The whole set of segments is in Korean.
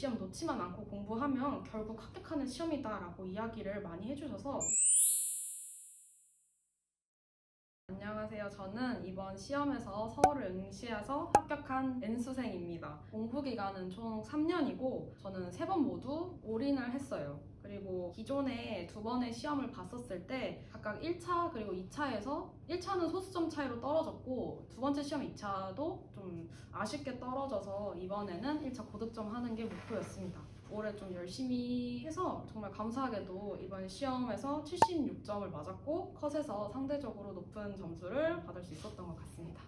시험 놓지만 않고 공부하면 결국 합격하는 시험이다 라고 이야기를 많이 해주셔서 안녕하세요. 저는 이번 시험에서 서울을 응시해서 합격한 N수생입니다. 공부 기간은 총 3년이고 저는 3번 모두 올인을 했어요. 그리고 기존에 2번의 시험을 봤었을 때 각각 1차 그리고 2차에서 1차는 소수점 차이로 떨어졌고 2번째 시험 2차도 좀 아쉽게 떨어져서 이번에는 1차 고득점 하는 게 목표였습니다. 올해 좀 열심히 해서 정말 감사하게도 이번 시험에서 76점을 맞았고 컷에서 상대적으로 높은 점수를 받을 수 있었던 것 같습니다.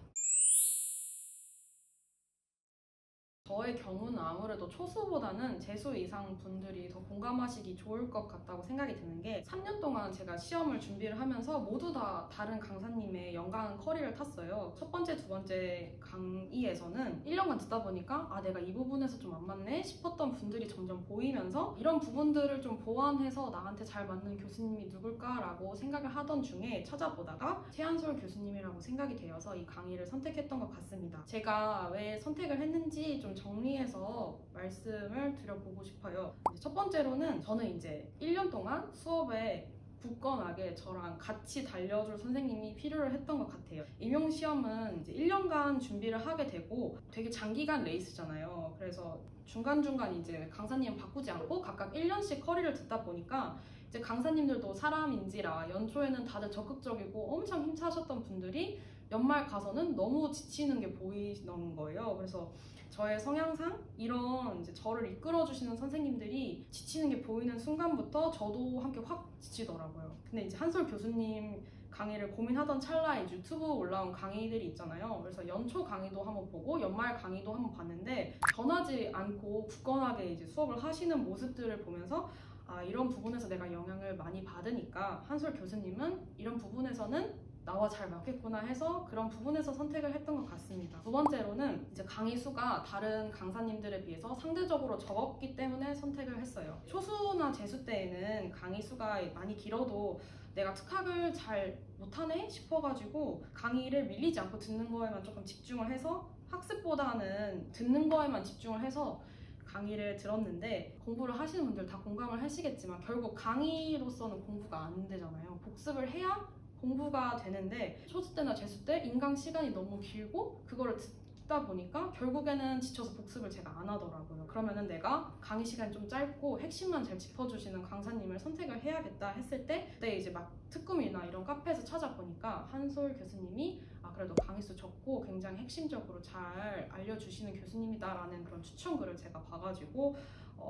저의 경우는 아무래도 초수보다는 재수 이상 분들이 더 공감하시기 좋을 것 같다고 생각이 드는 게 3년 동안 제가 시험을 준비를 하면서 모두 다 다른 강사님의 연강 커리를 탔어요. 첫 번째, 두 번째 강의에서는 1년간 듣다 보니까 아 내가 이 부분에서 좀 안 맞네 싶었던 분들이 점점 보이면서 이런 부분들을 좀 보완해서 나한테 잘 맞는 교수님이 누굴까라고 생각을 하던 중에 찾아보다가 최한솔 교수님이라고 생각이 되어서 이 강의를 선택했던 것 같습니다. 제가 왜 선택을 했는지 좀 정리해서 말씀을 드려보고 싶어요. 첫 번째로는 저는 이제 1년 동안 수업에 굳건하게 저랑 같이 달려줄 선생님이 필요를 했던 것 같아요. 임용시험은 이제 1년간 준비를 하게 되고 되게 장기간 레이스잖아요. 그래서 중간중간 이제 강사님 바꾸지 않고 각각 1년씩 커리를 듣다 보니까 이제 강사님들도 사람인지라 연초에는 다들 적극적이고 엄청 힘차셨던 분들이 연말 가서는 너무 지치는 게 보이는 거예요. 그래서 저의 성향상 이런 이제 저를 이끌어주시는 선생님들이 지치는 게 보이는 순간부터 저도 함께 확 지치더라고요. 근데 이제 한솔 교수님 강의를 고민하던 찰나에 유튜브 올라온 강의들이 있잖아요. 그래서 연초 강의도 한번 보고 연말 강의도 한번 봤는데 변하지 않고 굳건하게 이제 수업을 하시는 모습들을 보면서 아, 이런 부분에서 내가 영향을 많이 받으니까 한솔 교수님은 이런 부분에서는 나와 잘 맞겠구나 해서 그런 부분에서 선택을 했던 것 같습니다. 두 번째로는 이제 강의 수가 다른 강사님들에 비해서 상대적으로 적었기 때문에 선택을 했어요. 초수나 재수 때에는 강의 수가 많이 길어도 내가 특학을 잘 못하네 싶어가지고 강의를 밀리지 않고 듣는 거에만 조금 집중을 해서 학습보다는 듣는 거에만 집중을 해서 강의를 들었는데 공부를 하시는 분들 다 공감을 하시겠지만 결국 강의로서는 공부가 안 되잖아요. 복습을 해야 공부가 되는데 초수 때나 재수 때 인강 시간이 너무 길고 그거를 듣다 보니까 결국에는 지쳐서 복습을 제가 안 하더라고요. 그러면은 내가 강의 시간이 좀 짧고 핵심만 잘 짚어주시는 강사님을 선택을 해야겠다 했을 때 그때 이제 막 특구이나 이런 카페에서 찾아보니까 한솔 교수님이 아 그래도 강의 수 적고 굉장히 핵심적으로 잘 알려주시는 교수님이다라는 그런 추천글을 제가 봐가지고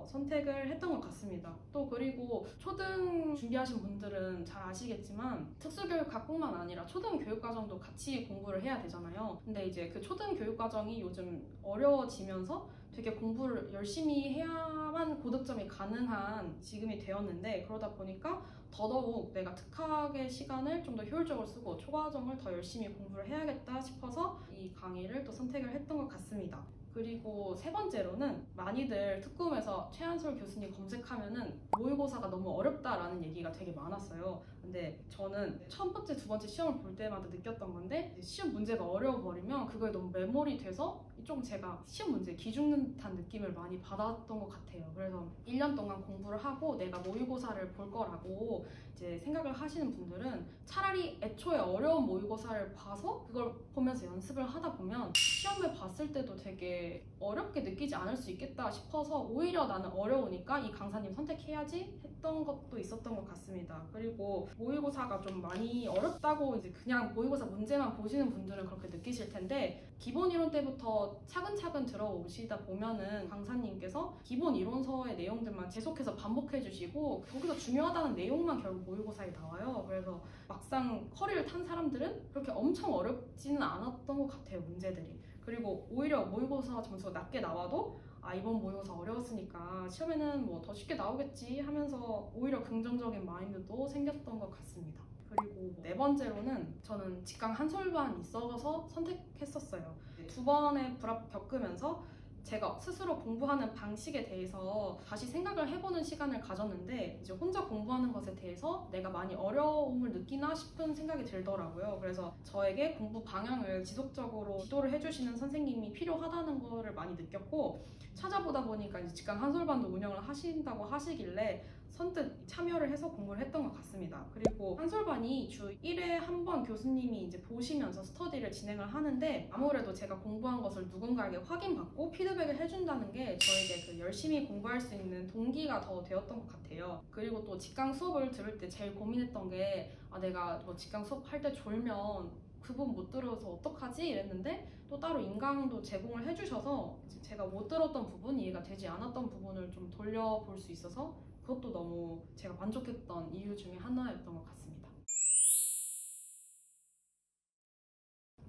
선택을 했던 것 같습니다. 또 그리고 초등 준비하신 분들은 잘 아시겠지만 특수교육학뿐만 아니라 초등 교육과정도 같이 공부를 해야 되잖아요. 근데 이제 그 초등 교육과정이 요즘 어려워지면서 되게 공부를 열심히 해야만 고득점이 가능한 지금이 되었는데 그러다 보니까 더더욱 내가 특학의 시간을 좀 더 효율적으로 쓰고 초과정을 더 열심히 공부를 해야겠다 싶어서 이 강의를 또 선택을 했던 것 같습니다. 그리고 세 번째로는 많이들 특kum에서 최한솔 교수님 검색하면은 모의고사가 너무 어렵다라는 얘기가 되게 많았어요. 근데 저는 첫 번째, 두 번째 시험을 볼 때마다 느꼈던 건데 시험 문제가 어려워버리면 그거에 너무 매몰이 돼서 좀 제가 시험 문제에 기죽는 듯한 느낌을 많이 받았던 것 같아요. 그래서 1년 동안 공부를 하고 내가 모의고사를 볼 거라고 이제 생각을 하시는 분들은 차라리 애초에 어려운 모의고사를 봐서 그걸 보면서 연습을 하다 보면 시험을 봤을 때도 되게 어렵게 느끼지 않을 수 있겠다 싶어서 오히려 나는 어려우니까 이 강사님 선택해야지 했던 것도 있었던 것 같습니다. 그리고 모의고사가 좀 많이 어렵다고 이제 그냥 모의고사 문제만 보시는 분들은 그렇게 느끼실 텐데 기본 이론 때부터 차근차근 들어오시다 보면은 강사님께서 기본 이론서의 내용들만 계속해서 반복해 주시고 거기서 중요하다는 내용만 결국 모의고사에 나와요. 그래서 막상 커리를 탄 사람들은 그렇게 엄청 어렵지는 않았던 것 같아요, 문제들이. 그리고 오히려 모의고사 점수가 낮게 나와도 아 이번 모의고사 어려웠으니까 시험에는 뭐 더 쉽게 나오겠지 하면서 오히려 긍정적인 마인드도 생겼던 것 같습니다. 그리고 네 번째로는 저는 직강 한솔반 있어서 선택했었어요. 두 번의 불합 겪으면서 제가 스스로 공부하는 방식에 대해서 다시 생각을 해보는 시간을 가졌는데 이제 혼자 공부하는 것에 대해서 내가 많이 어려움을 느끼나 싶은 생각이 들더라고요. 그래서 저에게 공부 방향을 지속적으로 지도를 해주시는 선생님이 필요하다는 거를 많이 느꼈고, 찾아보다 보니까 이제 직강 한솔반도 운영을 하신다고 하시길래 선뜻 참여를 해서 공부를 했던 것 같습니다. 그리고 한솔반이 주 1회 한 번 교수님이 이제 보시면서 스터디를 진행을 하는데, 아무래도 제가 공부한 것을 누군가에게 확인받고 피드백을 해준다는 게 저에게 그 열심히 공부할 수 있는 동기가 더 되었던 것 같아요. 그리고 또 직강 수업을 들을 때 제일 고민했던 게, 내가 뭐 직강 수업 할 때 졸면 그 부분 못 들어서 어떡하지? 이랬는데 또 따로 인강도 제공을 해주셔서 제가 못 들었던 부분, 이해가 되지 않았던 부분을 좀 돌려볼 수 있어서 그것도 너무 제가 만족했던 이유 중에 하나였던 것 같습니다.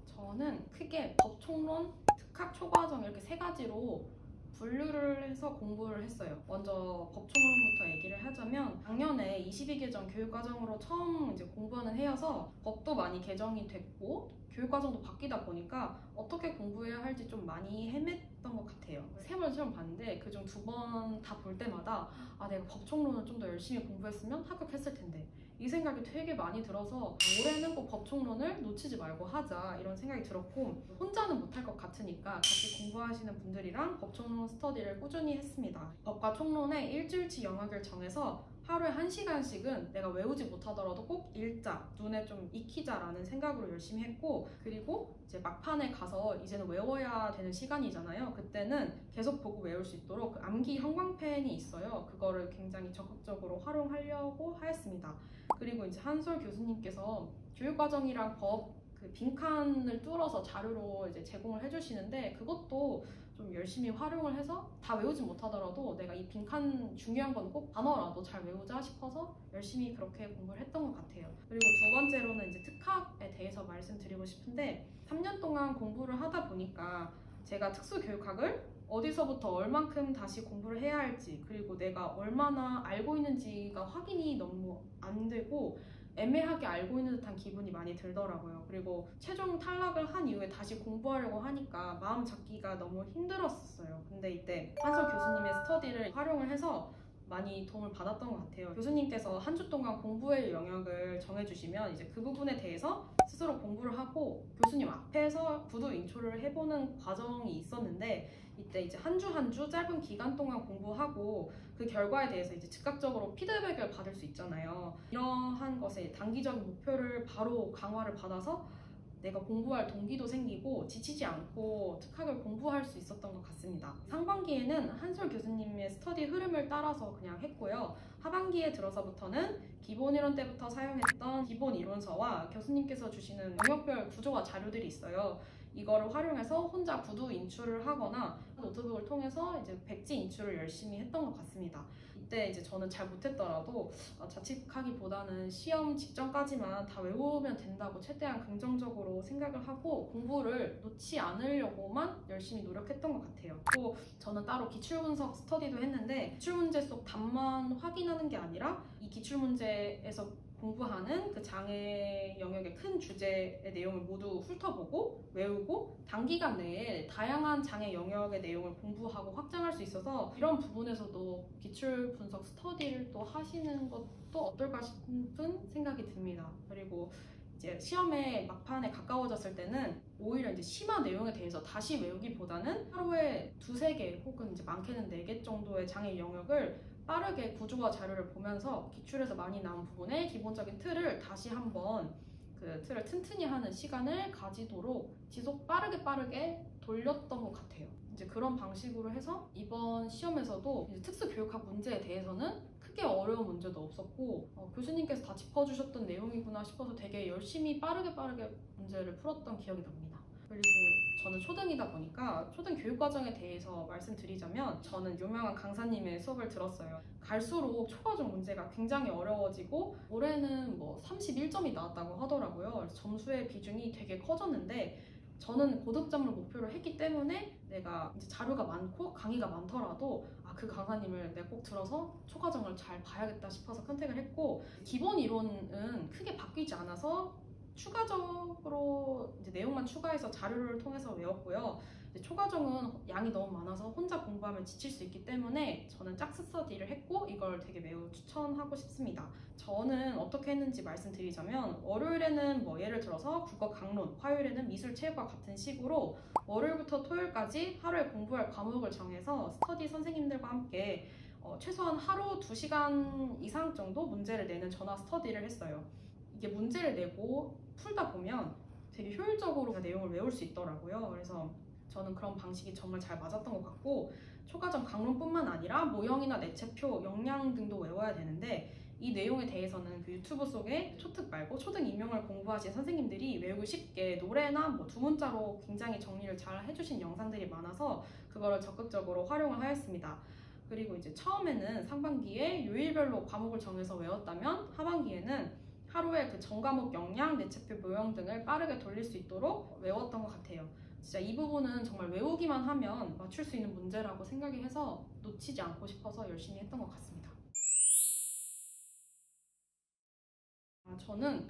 저는 크게 법총론, 특학, 초과정 이렇게 세 가지로 분류를 해서 공부를 했어요. 먼저 법총론부터 얘기를 하자면, 작년에 22개정 교육과정으로 처음 이제 공부하는 해여서 법도 많이 개정이 됐고 교육과정도 바뀌다 보니까 어떻게 공부해야 할지 좀 많이 헤맸던 것 같아요. 3번 시험 봤는데 그중 2번 다 볼 때마다 내가 법총론을 좀 더 열심히 공부했으면 합격했을 텐데, 이 생각이 되게 많이 들어서 올해는 꼭 법총론을 놓치지 말고 하자, 이런 생각이 들었고, 혼자는 못할 것 같으니까 같이 공부하시는 분들이랑 법총론 스터디를 꾸준히 했습니다. 법과 총론의 일주일치 영역을 정해서 하루에 1시간씩은 내가 외우지 못하더라도 꼭 읽자, 눈에 좀 익히자라는 생각으로 열심히 했고, 그리고 이제 막판에 가서 이제는 외워야 되는 시간이잖아요. 그때는 계속 보고 외울 수 있도록 그 암기 형광펜이 있어요. 그거를 굉장히 적극적으로 활용하려고 하였습니다. 그리고 이제 한솔 교수님께서 교육과정이랑 법 그 빈칸을 뚫어서 자료로 이제 제공을 해주시는데, 그것도 좀 열심히 활용을 해서 다 외우지 못하더라도 내가 이 빈칸 중요한 건 꼭 단어라도 잘 외우자 싶어서 열심히 그렇게 공부를 했던 것 같아요. 그리고 두 번째로는 이제 특학에 대해서 말씀드리고 싶은데, 3년 동안 공부를 하다 보니까 제가 특수교육학을 어디서부터 얼만큼 다시 공부를 해야 할지, 그리고 내가 얼마나 알고 있는지가 확인이 너무 안 되고 애매하게 알고 있는 듯한 기분이 많이 들더라고요. 그리고 최종 탈락을 한 이후에 다시 공부하려고 하니까 마음 잡기가 너무 힘들었어요. 근데 이때 한솔 교수님의 스터디를 활용을 해서 많이 도움을 받았던 것 같아요. 교수님께서 한 주 동안 공부의 영역을 정해주시면 이제 그 부분에 대해서 스스로 공부를 하고 교수님 앞에서 구두 인초를 해보는 과정이 있었는데, 이때 이제 한 주 한 주 짧은 기간 동안 공부하고 그 결과에 대해서 이제 즉각적으로 피드백을 받을 수 있잖아요. 이러한 것에 단기적인 목표를 바로 강화를 받아서 내가 공부할 동기도 생기고 지치지 않고 특학을 공부할 수 있었던 것 같습니다. 상반기에는 한솔 교수님의 스터디 흐름을 따라서 그냥 했고요. 하반기에 들어서부터는 기본 이론 때부터 사용했던 기본 이론서와 교수님께서 주시는 영역별 구조화 자료들이 있어요. 이거를 활용해서 혼자 구두 인출을 하거나 노트북을 통해서 이제 백지 인출을 열심히 했던 것 같습니다. 이때 이제 저는 잘 못했더라도 자칙하기보다는 시험 직전까지만 다 외우면 된다고 최대한 긍정적으로 생각을 하고 공부를 놓지 않으려고만 열심히 노력했던 것 같아요. 또 저는 따로 기출분석 스터디도 했는데, 기출문제 속 답만 확인하는 게 아니라 이 기출문제에서 공부하는 그 장애 영역의 큰 주제의 내용을 모두 훑어보고 외우고 단기간 내에 다양한 장애 영역의 내용을 공부하고 확장할 수 있어서, 이런 부분에서도 기출 분석 스터디를 또 하시는 것도 어떨까 싶은 생각이 듭니다. 그리고 이제 시험에 막판에 가까워졌을 때는 오히려 이제 심화 내용에 대해서 다시 외우기보다는 하루에 2-3개 혹은 이제 많게는 4개 정도의 장애 영역을 빠르게 구조화 자료를 보면서 기출에서 많이 나온 부분의 기본적인 틀을 다시 한번 그 틀을 튼튼히 하는 시간을 가지도록 지속 빠르게 돌렸던 것 같아요. 이제 그런 방식으로 해서 이번 시험에서도 이제 특수교육학 문제에 대해서는 크게 어려운 문제도 없었고 교수님께서 다 짚어주셨던 내용이구나 싶어서 되게 열심히 빠르게 문제를 풀었던 기억이 납니다. 그리고 저는 초등이다 보니까 초등 교육과정에 대해서 말씀드리자면, 저는 유명한 강사님의 수업을 들었어요. 갈수록 초과정 문제가 굉장히 어려워지고 올해는 뭐 31점이 나왔다고 하더라고요. 그래서 점수의 비중이 되게 커졌는데, 저는 고득점을 목표로 했기 때문에 내가 이제 자료가 많고 강의가 많더라도 그 강사님을 내가 꼭 들어서 초과정을 잘 봐야겠다 싶어서 선택을 했고, 기본 이론은 크게 바뀌지 않아서 추가적으로 이제 내용만 추가해서 자료를 통해서 외웠고요. 초과정은 양이 너무 많아서 혼자 공부하면 지칠 수 있기 때문에 저는 짝스 스터디를 했고 이걸 되게 매우 추천하고 싶습니다. 저는 어떻게 했는지 말씀드리자면 월요일에는 뭐 예를 들어서 국어 강론, 화요일에는 미술 체육과 같은 식으로 월요일부터 토요일까지 하루에 공부할 과목을 정해서 스터디 선생님들과 함께 최소한 하루 2시간 이상 정도 문제를 내는 전화 스터디를 했어요. 이게 문제를 내고 풀다 보면 되게 효율적으로 내용을 외울 수 있더라고요. 그래서 저는 그런 방식이 정말 잘 맞았던 것 같고 초과점 강론뿐만 아니라 모형이나 내체표, 역량 등도 외워야 되는데 이 내용에 대해서는 그 유튜브 속에 초특 말고 초등 임용을 공부하신 선생님들이 외우기 쉽게 노래나 뭐 두문자로 굉장히 정리를 잘 해주신 영상들이 많아서 그거를 적극적으로 활용을 하였습니다. 그리고 이제 처음에는 상반기에 요일별로 과목을 정해서 외웠다면 하반기에는 하루에 그 전과목 역량, 내체표 모형 등을 빠르게 돌릴 수 있도록 외웠던 것 같아요. 진짜 이 부분은 정말 외우기만 하면 맞출 수 있는 문제라고 생각이 해서 놓치지 않고 싶어서 열심히 했던 것 같습니다. 저는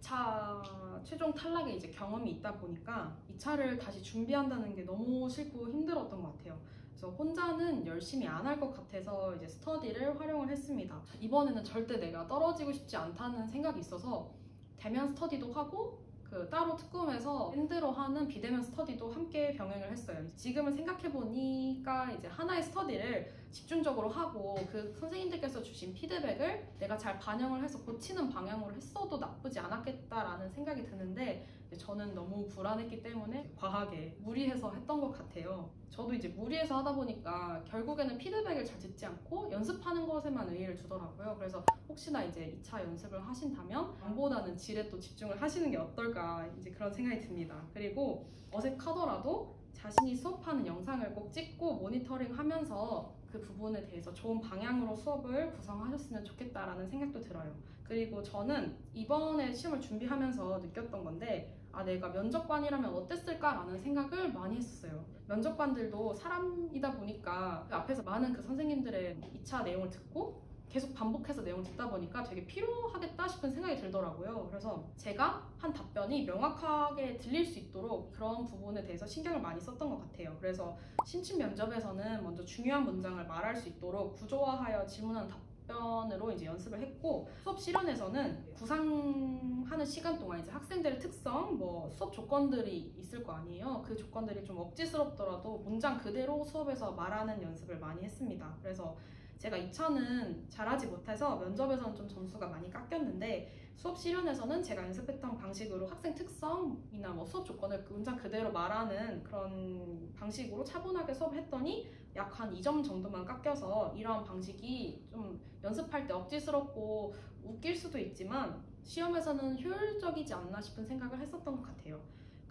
2차 최종 탈락에 이제 경험이 있다 보니까 2차를 다시 준비한다는 게 너무 싫고 힘들었던 것 같아요. 그래서 혼자는 열심히 안 할 것 같아서 이제 스터디를 활용을 했습니다. 이번에는 절대 내가 떨어지고 싶지 않다는 생각이 있어서 대면 스터디도 하고 따로 특금에서 밴드로 하는 비대면 스터디도 함께 병행을 했어요. 지금은 생각해보니까 이제 하나의 스터디를 집중적으로 하고 그 선생님들께서 주신 피드백을 내가 잘 반영을 해서 고치는 방향으로 했어도 나쁘지 않았겠다라는 생각이 드는데 저는 너무 불안했기 때문에 과하게 무리해서 했던 것 같아요. 저도 이제 무리해서 하다 보니까 결국에는 피드백을 잘 듣지 않고 연습하는 것에만 의의를 두더라고요. 그래서 혹시나 이제 2차 연습을 하신다면 양보다는 질에 또 집중을 하시는 게 어떨까 이제 그런 생각이 듭니다. 그리고 어색하더라도 자신이 수업하는 영상을 꼭 찍고 모니터링 하면서 그 부분에 대해서 좋은 방향으로 수업을 구성하셨으면 좋겠다라는 생각도 들어요. 그리고 저는 이번에 시험을 준비하면서 느꼈던 건데 내가 면접관이라면 어땠을까라는 생각을 많이 했었어요. 면접관들도 사람이다 보니까 그 앞에서 많은 그 선생님들의 2차 내용을 듣고 계속 반복해서 내용을 듣다 보니까 되게 피로하겠다 싶은 생각이 들더라고요. 그래서 제가 한 답변이 명확하게 들릴 수 있도록 그런 부분에 대해서 신경을 많이 썼던 것 같아요. 그래서 신춘 면접에서는 먼저 중요한 문장을 말할 수 있도록 구조화하여 질문하는 답변으로 이제 연습을 했고 수업 실연에서는 구상하는 시간 동안 이제 학생들의 특성, 뭐 수업 조건들이 있을 거 아니에요. 그 조건들이 좀 억지스럽더라도 문장 그대로 수업에서 말하는 연습을 많이 했습니다. 그래서 제가 2차는 잘하지 못해서 면접에서는 좀 점수가 많이 깎였는데 수업 실연에서는 제가 연습했던 방식으로 학생 특성이나 뭐 수업 조건을 문장 그대로 말하는 그런 방식으로 차분하게 수업했더니 약 한 2점 정도만 깎여서 이러한 방식이 좀 연습할 때 억지스럽고 웃길 수도 있지만 시험에서는 효율적이지 않나 싶은 생각을 했었던 것 같아요.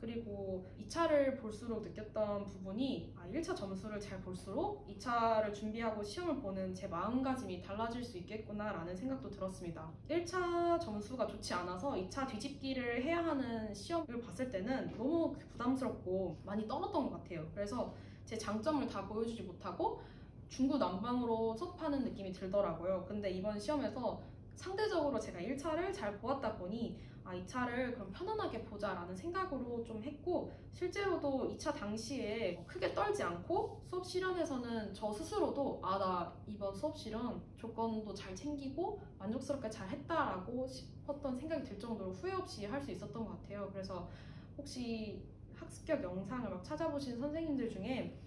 그리고 2차를 볼수록 느꼈던 부분이 1차 점수를 잘 볼수록 2차를 준비하고 시험을 보는 제 마음가짐이 달라질 수 있겠구나 라는 생각도 들었습니다. 1차 점수가 좋지 않아서 2차 뒤집기를 해야 하는 시험을 봤을 때는 너무 부담스럽고 많이 떨었던 것 같아요. 그래서 제 장점을 다 보여주지 못하고 중구난방으로 수업하는 느낌이 들더라고요. 근데 이번 시험에서 상대적으로 제가 1차를 잘 보았다 보니 2차를 그럼 편안하게 보자라는 생각으로 좀 했고 실제로도 2차 당시에 크게 떨지 않고 수업 실현에서는 저 스스로도 나 이번 수업 실현 조건도 잘 챙기고 만족스럽게 잘 했다라고 싶었던 생각이 들 정도로 후회 없이 할 수 있었던 것 같아요. 그래서 혹시 학습격 영상을 막 찾아보신 선생님들 중에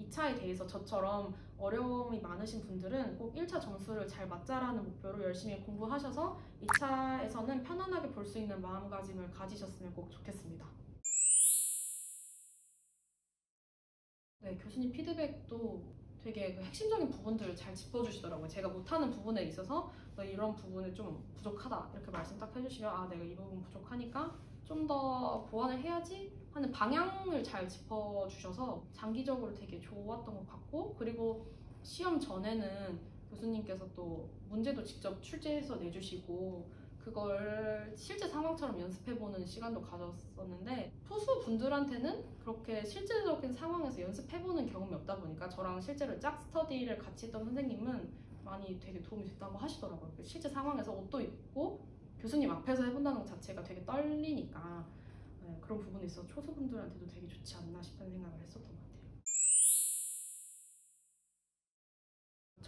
2차에 대해서 저처럼 어려움이 많으신 분들은 꼭 1차 점수를 잘 맞자라는 목표로 열심히 공부하셔서 2차에서는 편안하게 볼 수 있는 마음가짐을 가지셨으면 꼭 좋겠습니다. 네, 교수님 피드백도 되게 핵심적인 부분들을 잘 짚어주시더라고요. 제가 못하는 부분에 있어서 너 이런 부분이 좀 부족하다 이렇게 말씀 딱 해주시면 내가 이 부분 부족하니까 좀 더 보완을 해야지 하는 방향을 잘 짚어주셔서 장기적으로 되게 좋았던 것 같고 그리고 시험 전에는 교수님께서 또 문제도 직접 출제해서 내주시고 그걸 실제 상황처럼 연습해보는 시간도 가졌었는데 투수분들한테는 그렇게 실제적인 상황에서 연습해보는 경험이 없다 보니까 저랑 실제로 짝 스터디를 같이 했던 선생님은 많이 되게 도움이 됐다고 하시더라고요. 실제 상황에서 옷도 입고 교수님 앞에서 해본다는 것 자체가 되게 떨리니까 그런 부분에 있어서 초수분들한테도 되게 좋지 않나 싶은 생각을 했었던 것 같아요.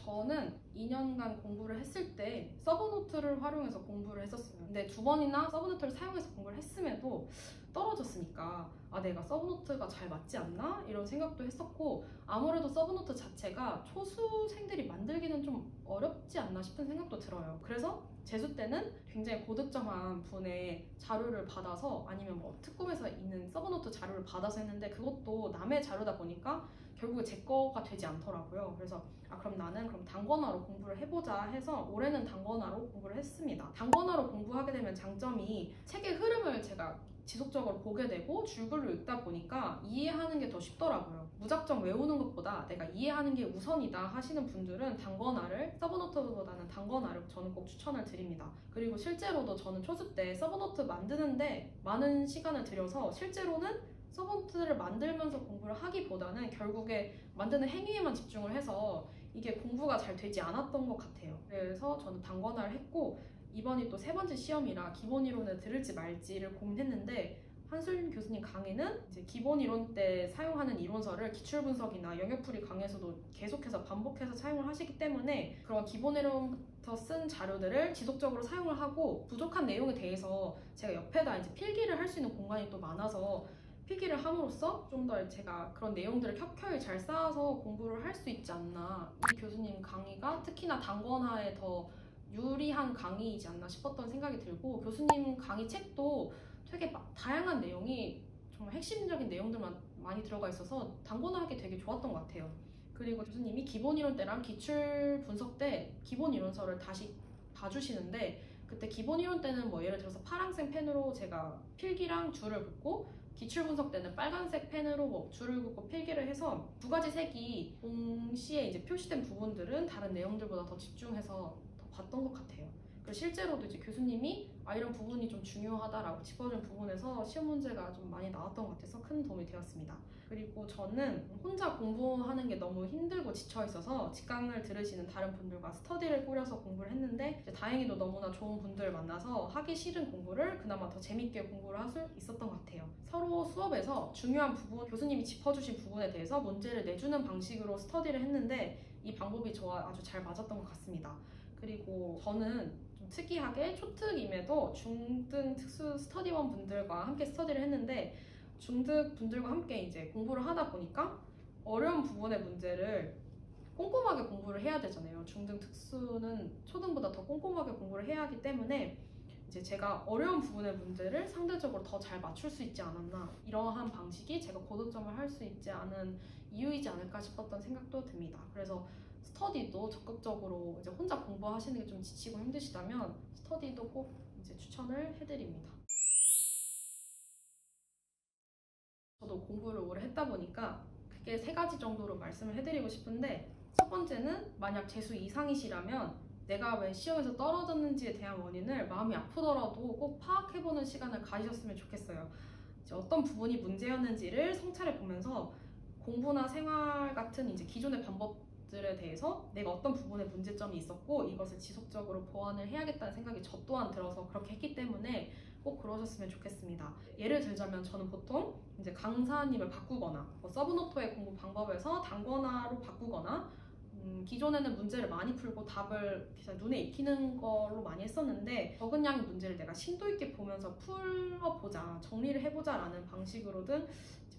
저는 2년간 공부를 했을 때 서브노트를 활용해서 공부를 했었어요. 근데 2번이나 서브노트를 사용해서 공부를 했음에도 떨어졌으니까 내가 서브노트가 잘 맞지 않나? 이런 생각도 했었고, 아무래도 서브노트 자체가 초수생들이 만들기는 좀 어렵지 않나 싶은 생각도 들어요. 그래서 재수 때는 굉장히 고득점한 분의 자료를 받아서, 아니면 뭐 특공에서 있는 서브노트 자료를 받아서 했는데, 그것도 남의 자료다 보니까 결국에 제 거가 되지 않더라고요. 그래서 그럼 나는 단권화로 공부를 해보자 해서 올해는 단권화로 공부를 했습니다. 단권화로 공부하게 되면 장점이 책의 흐름을 제가 지속적으로 보게 되고 줄글로 읽다 보니까 이해하는 게 더 쉽더라고요. 무작정 외우는 것보다 내가 이해하는 게 우선이다 하시는 분들은 단권화를, 서브노트보다는 단권화를 저는 꼭 추천을 드립니다. 그리고 실제로도 저는 초수 때 서브노트 만드는데 많은 시간을 들여서 실제로는 서브노트를 만들면서 공부를 하기보다는 결국에 만드는 행위에만 집중을 해서 이게 공부가 잘 되지 않았던 것 같아요. 그래서 저는 단권화를 했고, 이번이 또 3번째 시험이라 기본 이론을 들을지 말지를 고민했는데, 한술 교수님 강의는 이제 기본 이론 때 사용하는 이론서를 기출 분석이나 영역풀이 강의에서도 계속해서 반복해서 사용을 하시기 때문에 그런 기본 이론부터 쓴 자료들을 지속적으로 사용을 하고, 부족한 내용에 대해서 제가 옆에다 이제 필기를 할 수 있는 공간이 또 많아서 필기를 함으로써 좀 더 제가 그런 내용들을 켜켜이 잘 쌓아서 공부를 할 수 있지 않나, 이 교수님 강의가 특히나 단권화에 더 유리한 강의이지 않나 싶었던 생각이 들고, 교수님 강의 책도 되게 다양한 내용이 정말 핵심적인 내용들만 많이 들어가 있어서 단권화하기 되게 좋았던 것 같아요. 그리고 교수님이 기본 이론 때랑 기출 분석 때 기본 이론서를 다시 봐주시는데, 그때 기본 이론 때는 뭐 예를 들어서 파란색 펜으로 제가 필기랑 줄을 긋고, 기출 분석 때는 빨간색 펜으로 뭐 줄을 긋고 필기를 해서 2가지 색이 동시에 이제 표시된 부분들은 다른 내용들보다 더 집중해서 더 봤던 것 같아요. 그리고 실제로도 이제 교수님이 이런 부분이 좀 중요하다라고 짚어준 부분에서 시험 문제가 좀 많이 나왔던 것 같아서 큰 도움이 되었습니다. 그리고 저는 혼자 공부하는 게 너무 힘들고 지쳐 있어서 직강을 들으시는 다른 분들과 스터디를 꾸려서 공부를 했는데, 이제 다행히도 너무나 좋은 분들 만나서 하기 싫은 공부를 그나마 더 재밌게 공부를 할 수 있었던 것 같아요. 서로 수업에서 중요한 부분, 교수님이 짚어주신 부분에 대해서 문제를 내주는 방식으로 스터디를 했는데, 이 방법이 저와 아주 잘 맞았던 것 같습니다. 그리고 저는 좀 특이하게 초특임에도 중등 특수 스터디원 분들과 함께 스터디를 했는데, 중등 분들과 함께 이제 공부를 하다 보니까 어려운 부분의 문제를 꼼꼼하게 공부를 해야 되잖아요. 중등 특수는 초등보다 더 꼼꼼하게 공부를 해야 하기 때문에 이제 제가 어려운 부분의 문제를 상대적으로 더 잘 맞출 수 있지 않았나, 이러한 방식이 제가 고득점을 할 수 있지 않은 이유이지 않을까 싶었던 생각도 듭니다. 그래서 스터디도 적극적으로 이제 혼자 공부하시는 게 좀 지치고 힘드시다면 스터디도 꼭 이제 추천을 해드립니다. 저도 공부를 오래 했다 보니까 크게 3가지 정도로 말씀을 해드리고 싶은데, 첫 번째는 만약 재수 이상이시라면 내가 왜 시험에서 떨어졌는지에 대한 원인을 마음이 아프더라도 꼭 파악해보는 시간을 가지셨으면 좋겠어요. 이제 어떤 부분이 문제였는지를 성찰해 보면서 공부나 생활 같은 이제 기존의 방법들에 대해서 내가 어떤 부분에 문제점이 있었고 이것을 지속적으로 보완을 해야겠다는 생각이 저 또한 들어서 그렇게 했기 때문에 꼭 그러셨으면 좋겠습니다. 예를 들자면 저는 보통 이제 강사님을 바꾸거나 서브노트의 공부 방법에서 단권화로 바꾸거나 기존에는 문제를 많이 풀고 답을 그냥 눈에 익히는 걸로 많이 했었는데, 적은 양의 문제를 내가 심도 있게 보면서 풀어보자, 정리를 해보자 라는 방식으로든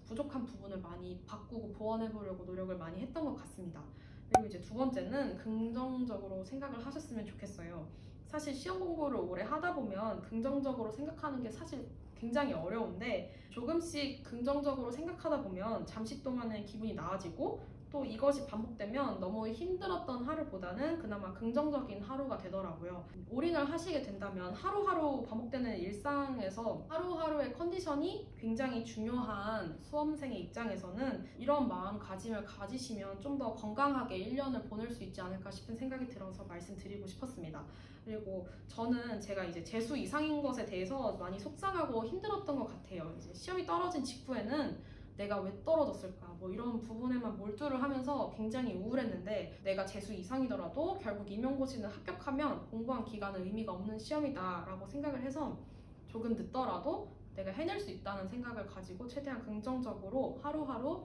부족한 부분을 많이 바꾸고 보완해보려고 노력을 많이 했던 것 같습니다. 그리고 이제 2번째는 긍정적으로 생각을 하셨으면 좋겠어요. 사실 시험 공부를 오래 하다 보면 긍정적으로 생각하는 게 사실 굉장히 어려운데, 조금씩 긍정적으로 생각하다 보면 잠시 동안은 기분이 나아지고, 또 이것이 반복되면 너무 힘들었던 하루보다는 그나마 긍정적인 하루가 되더라고요. 올인을 하시게 된다면 하루하루 반복되는 일상에서 하루하루의 컨디션이 굉장히 중요한 수험생의 입장에서는 이런 마음가짐을 가지시면 좀 더 건강하게 1년을 보낼 수 있지 않을까 싶은 생각이 들어서 말씀드리고 싶었습니다. 그리고 저는 제가 이제 재수 이상인 것에 대해서 많이 속상하고 힘들었던 것 같아요. 이제 시험이 떨어진 직후에는 내가 왜 떨어졌을까, 뭐 이런 부분에만 몰두를 하면서 굉장히 우울했는데, 내가 재수 이상이더라도 결국 임용고시는 합격하면 공부한 기간은 의미가 없는 시험이다 라고 생각을 해서 조금 늦더라도 내가 해낼 수 있다는 생각을 가지고 최대한 긍정적으로 하루하루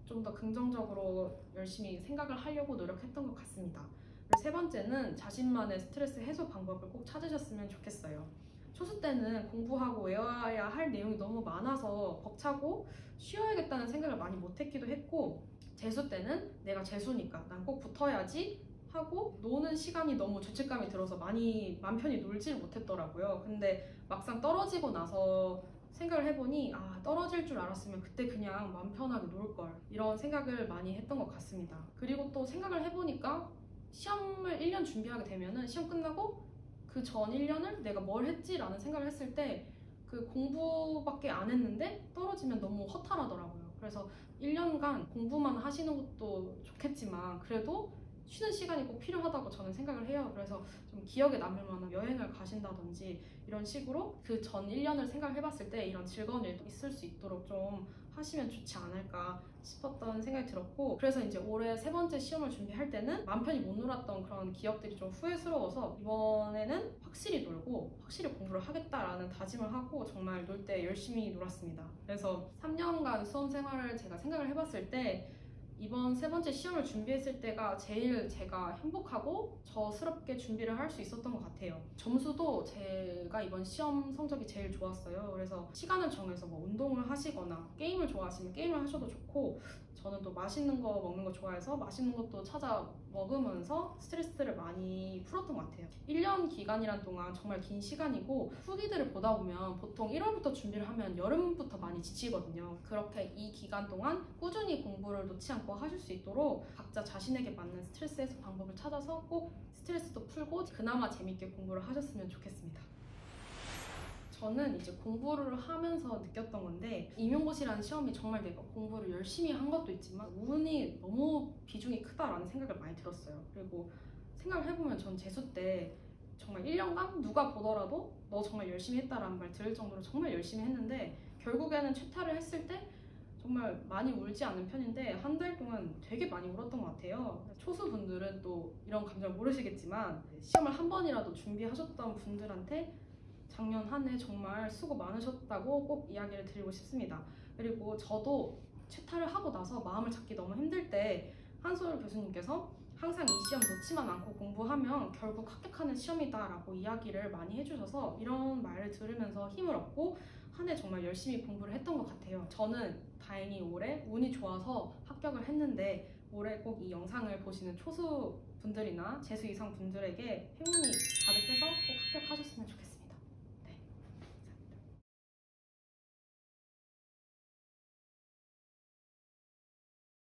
좀 더 긍정적으로 열심히 생각을 하려고 노력했던 것 같습니다. 세 번째는 자신만의 스트레스 해소 방법을 꼭 찾으셨으면 좋겠어요. 초수 때는 공부하고 외워야 할 내용이 너무 많아서 벅차고 쉬어야겠다는 생각을 많이 못했기도 했고, 재수 때는 내가 재수니까 난 꼭 붙어야지 하고 노는 시간이 너무 죄책감이 들어서 맘 편히 놀지를 못했더라고요. 근데 막상 떨어지고 나서 생각을 해보니 떨어질 줄 알았으면 그때 그냥 맘 편하게 놀걸, 이런 생각을 많이 했던 것 같습니다. 그리고 또 생각을 해보니까 시험을 1년 준비하게 되면은 시험 끝나고 그 전 1년을 내가 뭘 했지? 라는 생각을 했을 때 그 공부밖에 안 했는데 떨어지면 너무 허탈하더라고요. 그래서 1년간 공부만 하시는 것도 좋겠지만 그래도 쉬는 시간이 꼭 필요하다고 저는 생각을 해요. 그래서 좀 기억에 남을 만한 여행을 가신다든지 이런 식으로 그 전 1년을 생각해봤을 때 이런 즐거운 일도 있을 수 있도록 좀 하시면 좋지 않을까 싶었던 생각이 들었고, 그래서 이제 올해 세 번째 시험을 준비할 때는 맘 편히 못 놀았던 그런 기억들이 좀 후회스러워서 이번에는 확실히 놀고 확실히 공부를 하겠다라는 다짐을 하고 정말 놀 때 열심히 놀았습니다. 그래서 3년간 수험 생활을 제가 생각을 해봤을 때 이번 세 번째 시험을 준비했을 때가 제일 제가 행복하고 저스럽게 준비를 할 수 있었던 것 같아요. 점수도 제가 이번 시험 성적이 제일 좋았어요. 그래서 시간을 정해서 뭐 운동을 하시거나 게임을 좋아하시면 게임을 하셔도 좋고, 저는 또 맛있는 거 먹는 거 좋아해서 맛있는 것도 찾아 먹으면서 스트레스를 많이 풀었던 것 같아요. 1년 기간이란 동안 정말 긴 시간이고 후기들을 보다 보면 보통 1월부터 준비를 하면 여름부터 많이 지치거든요. 그렇게 이 기간 동안 꾸준히 공부를 놓지 않고 하실 수 있도록 각자 자신에게 맞는 스트레스 해소 방법을 찾아서 꼭 스트레스도 풀고 그나마 재밌게 공부를 하셨으면 좋겠습니다. 저는 이제 공부를 하면서 느꼈던 건데, 임용고시라는 시험이 정말 내가 공부를 열심히 한 것도 있지만 운이 너무 비중이 크다라는 생각을 많이 들었어요. 그리고 생각을 해보면 전 재수 때 정말 1년간 누가 보더라도 너 정말 열심히 했다라는 말 들을 정도로 정말 열심히 했는데 결국에는 최탈을 했을 때 정말 많이 울지 않는 편인데 한 달 동안 되게 많이 울었던 것 같아요. 초수분들은 또 이런 감정을 모르시겠지만 시험을 한 번이라도 준비하셨던 분들한테 작년 한 해 정말 수고 많으셨다고 꼭 이야기를 드리고 싶습니다. 그리고 저도 최탈을 하고 나서 마음을 잡기 너무 힘들 때 한솔 교수님께서 항상 이 시험 놓지만 않고 공부하면 결국 합격하는 시험이다 라고 이야기를 많이 해주셔서 이런 말을 들으면서 힘을 얻고 한 해 정말 열심히 공부를 했던 것 같아요. 저는 다행히 올해 운이 좋아서 합격을 했는데 올해 꼭 이 영상을 보시는 초수 분들이나 재수 이상 분들에게 행운이 가득해서 꼭 합격하셨으면 좋겠습니다.